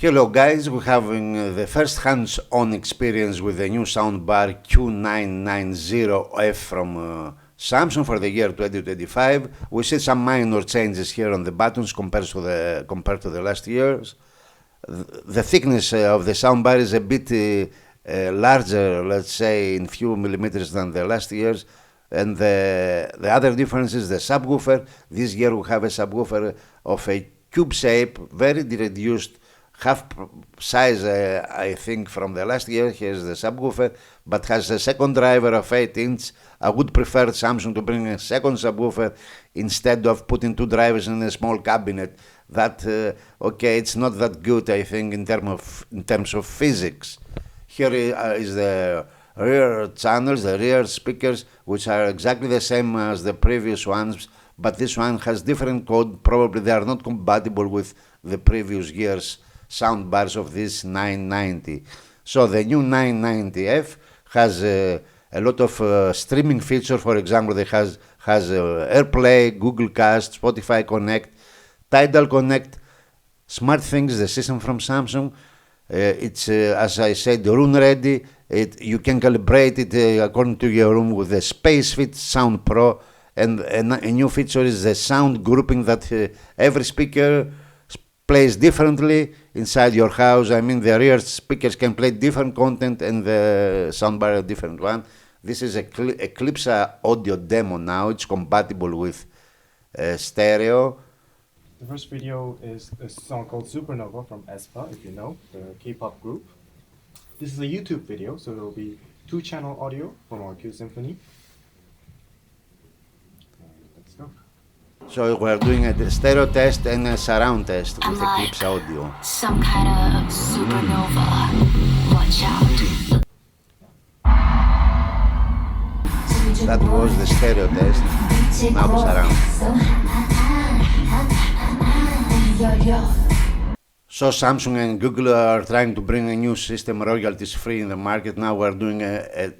Hello guys, we're having the first hands-on experience with the new soundbar Q990F from Samsung for the year 2025. We see some minor changes here on the buttons compared to the last years. The thickness of the soundbar is a bit larger, let's say in few millimeters than the last years. And the other difference is the subwoofer. This year we have a subwoofer of a cube shape, very reduced, half size, I think, from the last year. Here's the subwoofer, but has a second driver of 8-inch. I would prefer Samsung to bring a second subwoofer instead of putting two drivers in a small cabinet. That okay, it's not that good, I think, in terms of physics. Here is the rear channels, the rear speakers, which are exactly the same as the previous ones, but this one has different code. Probably they are not compatible with the previous year's soundbars of this 990. So the new 990F has a lot of streaming features. For example, it has AirPlay, Google Cast, Spotify Connect, Tidal Connect, SmartThings, the system from Samsung. It's as I said, Roon Ready. You can calibrate it according to your room with the Spacefit Sound Pro, and a new feature is the sound grouping, that every speaker plays differently inside your house. I mean, the rear speakers can play different content and the soundbar a different one. This is a Eclipsa audio demo now. It's compatible with stereo. The first video is a song called Supernova from aespa, if you know, the K-pop group. This is a YouTube video, so there will be 2-channel audio from our Q Symphony. Let's go. So we're doing a stereo test and a surround test with Eclipsa audio. Some kind of supernova. Watch out. That was the stereo test. Now the surround. So Samsung and Google are trying to bring a new system royalties free in the market. Now we're doing a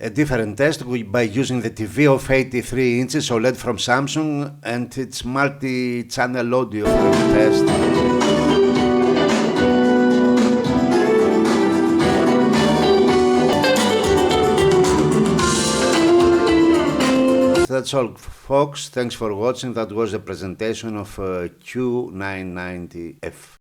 different test by using the TV of 83 inches OLED from Samsung and its multi-channel audio for the test. That's all, folks. Thanks for watching. That was a presentation of Q990F.